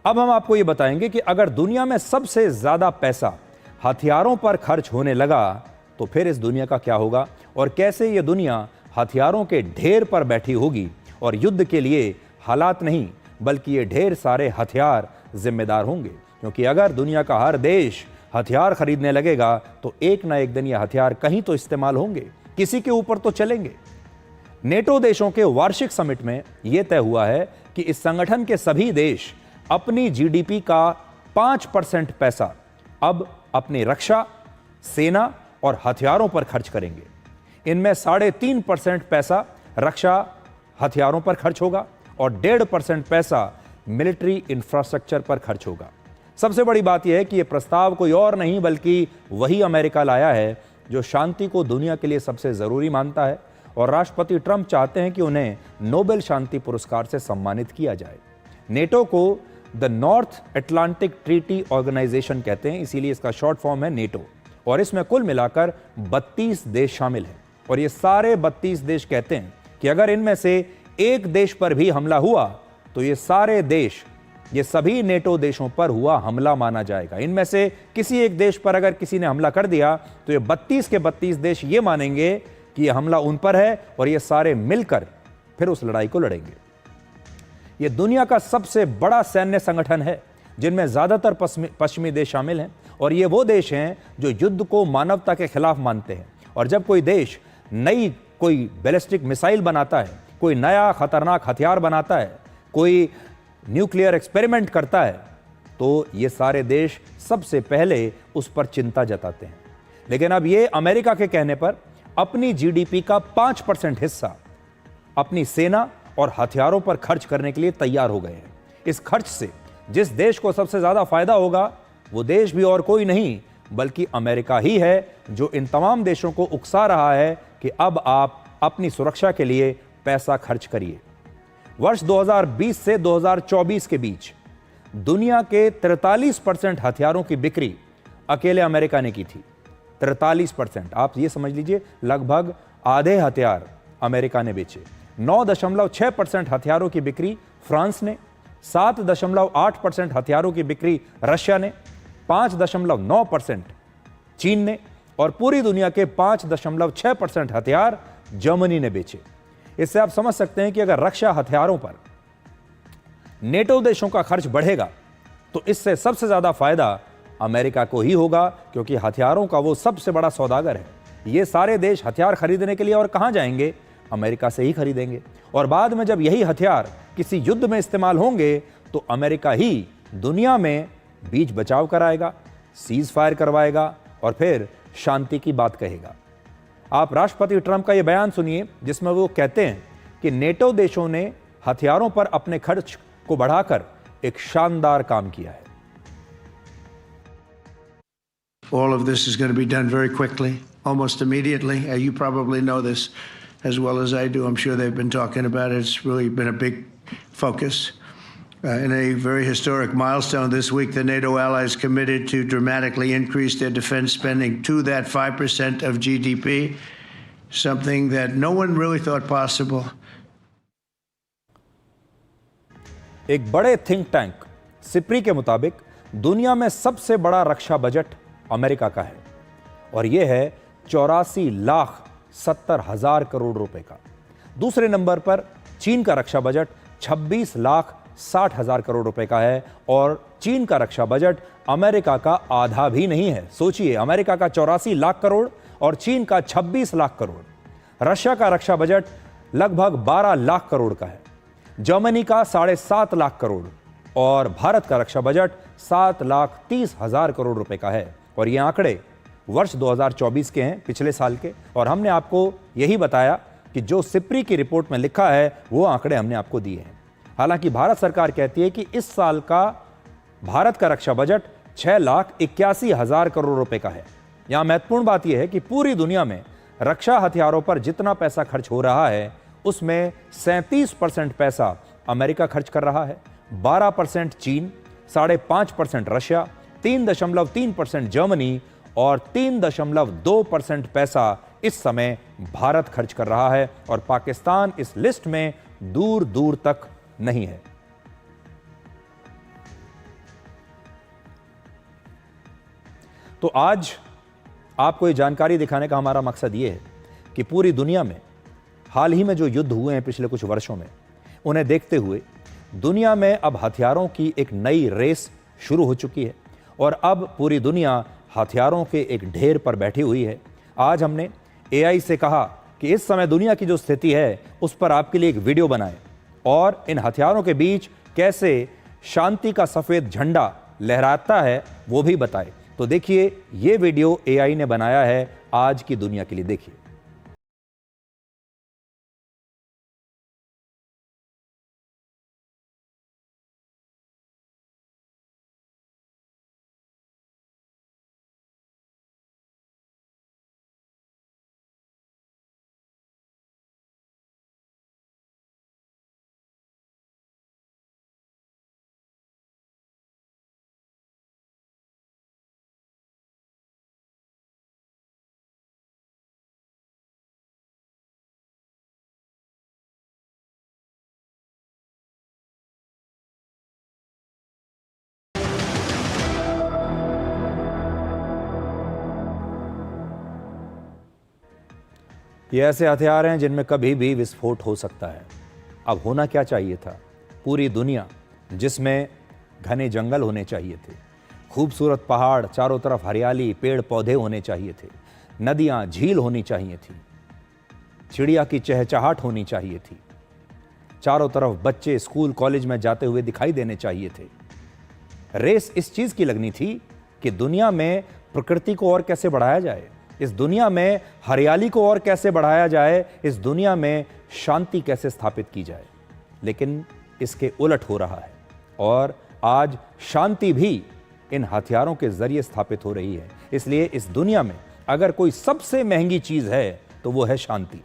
अब हम आपको ये बताएंगे कि अगर दुनिया में सबसे ज्यादा पैसा हथियारों पर खर्च होने लगा तो फिर इस दुनिया का क्या होगा और कैसे ये दुनिया हथियारों के ढेर पर बैठी होगी और युद्ध के लिए हालात नहीं बल्कि ये ढेर सारे हथियार जिम्मेदार होंगे। क्योंकि अगर दुनिया का हर देश हथियार खरीदने लगेगा तो एक ना एक दिन ये हथियार कहीं तो इस्तेमाल होंगे, किसी के ऊपर तो चलेंगे। नेटो देशों के वार्षिक समिट में यह तय हुआ है कि इस संगठन के सभी देश अपनी जीडीपी का 5% पैसा अब अपनी रक्षा, सेना और हथियारों पर खर्च करेंगे। इनमें 3.5% पैसा रक्षा हथियारों पर खर्च होगा और 1.5% पैसा मिलिट्री इंफ्रास्ट्रक्चर पर खर्च होगा। सबसे बड़ी बात यह है कि यह प्रस्ताव कोई और नहीं बल्कि वही अमेरिका लाया है जो शांति को दुनिया के लिए सबसे जरूरी मानता है और राष्ट्रपति ट्रंप चाहते हैं कि उन्हें नोबेल शांति पुरस्कार से सम्मानित किया जाए। नेटो को the North Atlantic Treaty Organization कहते हैं, इसीलिए इसका शॉर्ट फॉर्म है नेटो। और इसमें कुल मिलाकर 32 देश शामिल हैं और ये सारे 32 देश कहते हैं कि अगर इनमें से एक देश पर भी हमला हुआ तो ये सारे देश, ये सभी नेटो देशों पर हुआ हमला माना जाएगा। इनमें से किसी एक देश पर अगर किसी ने हमला कर दिया तो ये 32 के 32 देश ये मानेंगे कि यह हमला उन पर है और ये सारे मिलकर फिर उस लड़ाई को लड़ेंगे। यह दुनिया का सबसे बड़ा सैन्य संगठन है जिनमें ज्यादातर पश्चिमी देश शामिल हैं और ये वो देश हैं जो युद्ध को मानवता के खिलाफ मानते हैं। और जब कोई देश नई कोई बैलिस्टिक मिसाइल बनाता है, कोई नया खतरनाक हथियार बनाता है, कोई न्यूक्लियर एक्सपेरिमेंट करता है तो ये सारे देश सबसे पहले उस पर चिंता जताते हैं। लेकिन अब ये अमेरिका के कहने पर अपनी जीडीपी का 5% हिस्सा अपनी सेना और हथियारों पर खर्च करने के लिए तैयार हो गए हैं। इस खर्च से जिस देश को सबसे ज्यादा फायदा होगा वो देश भी और कोई नहीं बल्कि अमेरिका ही है जो इन तमाम देशों को उकसा रहा है कि अब आप अपनी सुरक्षा के लिए पैसा खर्च करिए। वर्ष 2020 से 2024 के बीच दुनिया के 43% हथियारों की बिक्री अकेले अमेरिका ने की थी। 43%, आप ये समझ लीजिए लगभग आधे हथियार अमेरिका ने बेचे। 9.6% हथियारों की बिक्री फ्रांस ने, 7.8% हथियारों की बिक्री रशिया ने, 5.9% चीन ने और पूरी दुनिया के 5.6% हथियार जर्मनी ने बेचे। इससे आप समझ सकते हैं कि अगर रक्षा हथियारों पर नेटो देशों का खर्च बढ़ेगा तो इससे सबसे ज्यादा फायदा अमेरिका को ही होगा क्योंकि हथियारों का वो सबसे बड़ा सौदागर है। ये सारे देश हथियार खरीदने के लिए और कहां जाएंगे? अमेरिका से ही खरीदेंगे और बाद में जब यही हथियार किसी युद्ध में इस्तेमाल होंगे तो अमेरिका ही दुनिया में बीच बचाव कराएगा, सीज फायर करवाएगा और फिर शांति की बात कहेगा। आप राष्ट्रपति ट्रंप का यह बयान सुनिए जिसमें वो कहते हैं कि नेटो देशों ने हथियारों पर अपने खर्च को बढ़ाकर एक शानदार काम किया है। All of this is going to be done very quickly, almost immediately. You probably know this as well as I do. I'm sure they've been talking about it. It's really been a big focus. In a very historic milestone this week, the NATO allies committed to dramatically increase their defense spending to that 5% of GDP, something that no one really thought possible. एक बड़े think tank SIPRI के मुताबिक दुनिया में सबसे बड़ा रक्षा budget America का है और यह है 84,70,000 करोड़ रुपए का। दूसरे नंबर पर चीन का रक्षा बजट 26,60,000 करोड़ रुपए का है और चीन का रक्षा बजट अमेरिका का आधा भी नहीं है। सोचिए, अमेरिका का 84 लाख करोड़ और चीन का 26 लाख करोड़। रशिया का रक्षा बजट लगभग 12 लाख करोड़ का है, जर्मनी का 7.5 लाख करोड़ और भारत का रक्षा बजट 7,30,000 करोड़ रुपए का है। और ये आंकड़े वर्ष 2024 के हैं, पिछले साल के। और हमने आपको यही बताया कि जो सिप्री की रिपोर्ट में लिखा है वो आंकड़े हमने आपको दिए हैं। हालांकि भारत सरकार कहती है कि इस साल का भारत का रक्षा बजट 6,81,000 करोड़ रुपए का है। यहां महत्वपूर्ण बात यह है कि पूरी दुनिया में रक्षा हथियारों पर जितना पैसा खर्च हो रहा है उसमें 37% पैसा अमेरिका खर्च कर रहा है, 12% चीन, 5.5% रशिया, 3.3% जर्मनी और 3.2% पैसा इस समय भारत खर्च कर रहा है और पाकिस्तान इस लिस्ट में दूर दूर तक नहीं है। तो आज आपको ये जानकारी दिखाने का हमारा मकसद ये है कि पूरी दुनिया में हाल ही में जो युद्ध हुए हैं पिछले कुछ वर्षों में, उन्हें देखते हुए दुनिया में अब हथियारों की एक नई रेस शुरू हो चुकी है और अब पूरी दुनिया हथियारों के एक ढेर पर बैठी हुई है। आज हमने AI से कहा कि इस समय दुनिया की जो स्थिति है उस पर आपके लिए एक वीडियो बनाएं और इन हथियारों के बीच कैसे शांति का सफेद झंडा लहराता है वो भी बताएं। तो देखिए, ये वीडियो AI ने बनाया है आज की दुनिया के लिए। देखिए। ये ऐसे हथियार हैं जिनमें कभी भी विस्फोट हो सकता है। अब होना क्या चाहिए था? पूरी दुनिया जिसमें घने जंगल होने चाहिए थे, खूबसूरत पहाड़, चारों तरफ हरियाली, पेड़ पौधे होने चाहिए थे, नदियां, झील होनी चाहिए थी, चिड़िया की चहचहाट होनी चाहिए थी, चारों तरफ बच्चे स्कूल कॉलेज में जाते हुए दिखाई देने चाहिए थे। रेस इस चीज की लगनी थी कि दुनिया में प्रकृति को और कैसे बढ़ाया जाए, इस दुनिया में हरियाली को और कैसे बढ़ाया जाए, इस दुनिया में शांति कैसे स्थापित की जाए। लेकिन इसके उलट हो रहा है और आज शांति भी इन हथियारों के जरिए स्थापित हो रही है। इसलिए इस दुनिया में अगर कोई सबसे महंगी चीज है तो वो है शांति।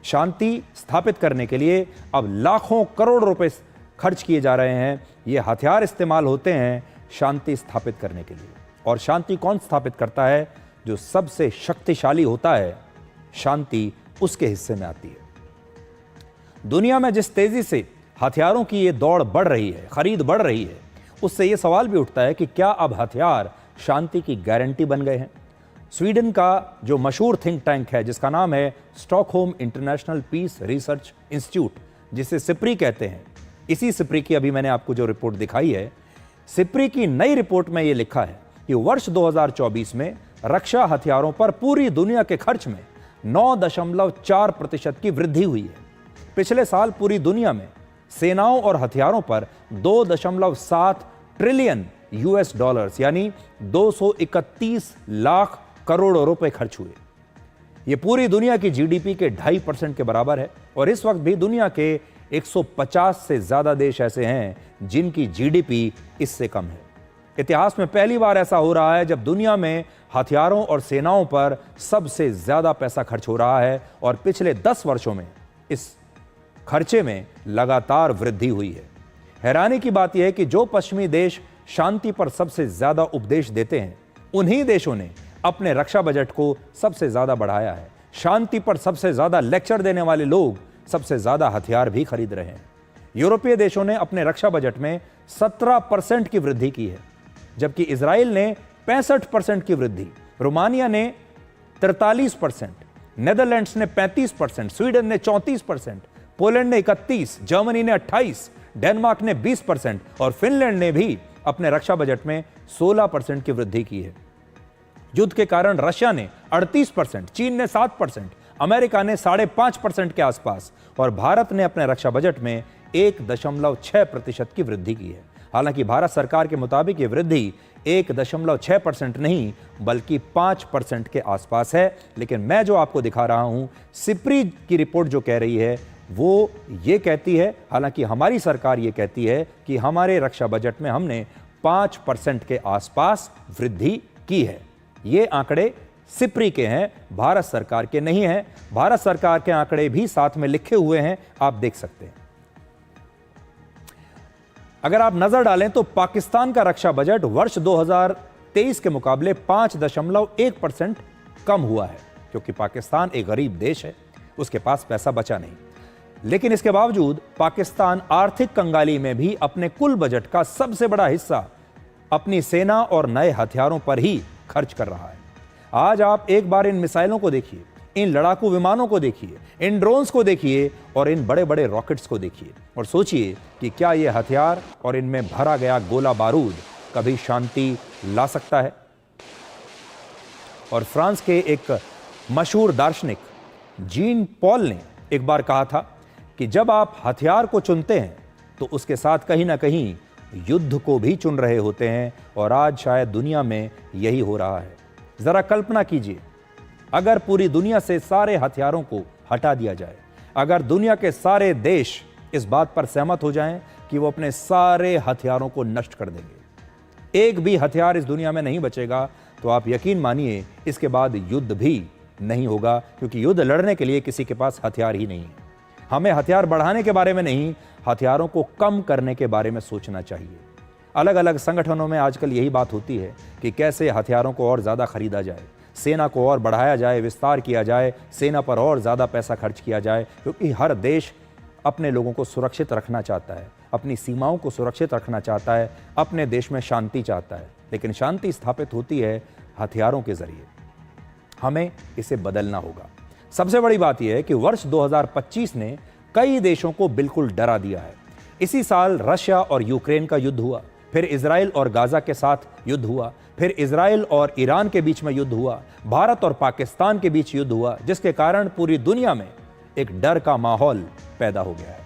शांति स्थापित करने के लिए अब लाखों करोड़ रुपए खर्च किए जा रहे हैं। ये हथियार इस्तेमाल होते हैं शांति स्थापित करने के लिए। और शांति कौन स्थापित करता है? जो सबसे शक्तिशाली होता है, शांति उसके हिस्से में आती है। दुनिया में जिस तेजी से हथियारों की ये दौड़ बढ़ रही है, खरीद बढ़ रही है, उससे ये सवाल भी उठता है कि क्या अब हथियार शांति की गारंटी बन गए हैं? स्वीडन का जो मशहूर थिंक टैंक है जिसका नाम है Stockholm International Peace Research Institute, जिसे सिप्री कहते हैं, इसी सिप्री की अभी मैंने आपको जो रिपोर्ट दिखाई है, सिप्री की नई रिपोर्ट में यह लिखा है कि वर्ष 2024 में रक्षा हथियारों पर पूरी दुनिया के खर्च में 9.4% की वृद्धि हुई है। पिछले साल पूरी दुनिया में सेनाओं और हथियारों पर 2.7 ट्रिलियन US डॉलर्स यानी 231 लाख करोड़ रुपए खर्च हुए। यह पूरी दुनिया की GDP के 2.5% के बराबर है और इस वक्त भी दुनिया के 150 से ज्यादा देश ऐसे हैं जिनकी GDP इससे कम है। इतिहास में पहली बार ऐसा हो रहा है जब दुनिया में हथियारों और सेनाओं पर सबसे ज्यादा पैसा खर्च हो रहा है और पिछले 10 वर्षों में इस खर्चे में लगातार वृद्धि हुई है। हैरानी की बात यह है कि जो पश्चिमी देश शांति पर सबसे ज्यादा उपदेश देते हैं, उन्हीं देशों ने अपने रक्षा बजट को सबसे ज्यादा बढ़ाया है। शांति पर सबसे ज्यादा लेक्चर देने वाले लोग सबसे ज्यादा हथियार भी खरीद रहे हैं। यूरोपीय देशों ने अपने रक्षा बजट में 17% की वृद्धि की है, जबकि इजराइल ने 65% की वृद्धि, रोमानिया ने 43%, नेदरलैंड्स ने 35%, स्वीडन ने 34%, पोलैंड ने 31%, जर्मनी ने 28%, डेनमार्क ने 20% और फिनलैंड ने भी अपने रक्षा बजट में 16% की वृद्धि की है। युद्ध के कारण रशिया ने 38%, चीन ने 7%, अमेरिका ने 5.5% के आसपास और भारत ने अपने रक्षा बजट में 1.6% की वृद्धि की है। हालांकि भारत सरकार के मुताबिक ये वृद्धि 1.6% नहीं बल्कि 5% के आसपास है। लेकिन मैं जो आपको दिखा रहा हूं, सिप्री की रिपोर्ट जो कह रही है वो ये कहती है, हालांकि हमारी सरकार ये कहती है कि हमारे रक्षा बजट में हमने 5% के आसपास वृद्धि की है। ये आंकड़े सिप्री के हैं, भारत सरकार के नहीं हैं। भारत सरकार के आंकड़े भी साथ में लिखे हुए हैं, आप देख सकते हैं। अगर आप नजर डालें तो पाकिस्तान का रक्षा बजट वर्ष 2023 के मुकाबले 5.1% कम हुआ है, क्योंकि पाकिस्तान एक गरीब देश है, उसके पास पैसा बचा नहीं। लेकिन इसके बावजूद पाकिस्तान आर्थिक कंगाली में भी अपने कुल बजट का सबसे बड़ा हिस्सा अपनी सेना और नए हथियारों पर ही खर्च कर रहा है। आज आप एक बार इन मिसाइलों को देखिए, इन लड़ाकू विमानों को देखिए, इन ड्रोन्स को देखिए और इन बड़े बड़े रॉकेट्स को देखिए और सोचिए कि क्या ये हथियार और इनमें भरा गया गोला बारूद कभी शांति ला सकता है। और फ्रांस के एक मशहूर दार्शनिक जीन पॉल ने एक बार कहा था कि जब आप हथियार को चुनते हैं तो उसके साथ कहीं ना कहीं युद्ध को भी चुन रहे होते हैं, और आज शायद दुनिया में यही हो रहा है। जरा कल्पना कीजिए, अगर पूरी दुनिया से सारे हथियारों को हटा दिया जाए, अगर दुनिया के सारे देश इस बात पर सहमत हो जाएं कि वो अपने सारे हथियारों को नष्ट कर देंगे, एक भी हथियार इस दुनिया में नहीं बचेगा, तो आप यकीन मानिए इसके बाद युद्ध भी नहीं होगा, क्योंकि युद्ध लड़ने के लिए किसी के पास हथियार ही नहीं है। हमें हथियार बढ़ाने के बारे में नहीं, हथियारों को कम करने के बारे में सोचना चाहिए। अलग अलग संगठनों में आजकल यही बात होती है कि कैसे हथियारों को और ज़्यादा खरीदा जाए, सेना को और बढ़ाया जाए, विस्तार किया जाए, सेना पर और ज़्यादा पैसा खर्च किया जाए, क्योंकि हर देश अपने लोगों को सुरक्षित रखना चाहता है, अपनी सीमाओं को सुरक्षित रखना चाहता है, अपने देश में शांति चाहता है। लेकिन शांति स्थापित होती है हथियारों के जरिए। हमें इसे बदलना होगा। सबसे बड़ी बात यह है कि वर्ष 2025 ने कई देशों को बिल्कुल डरा दिया है। इसी साल रशिया और यूक्रेन का युद्ध हुआ, फिर इजराइल और गाजा के साथ युद्ध हुआ, फिर इजराइल और ईरान के बीच में युद्ध हुआ, भारत और पाकिस्तान के बीच युद्ध हुआ, जिसके कारण पूरी दुनिया में एक डर का माहौल पैदा हो गया है।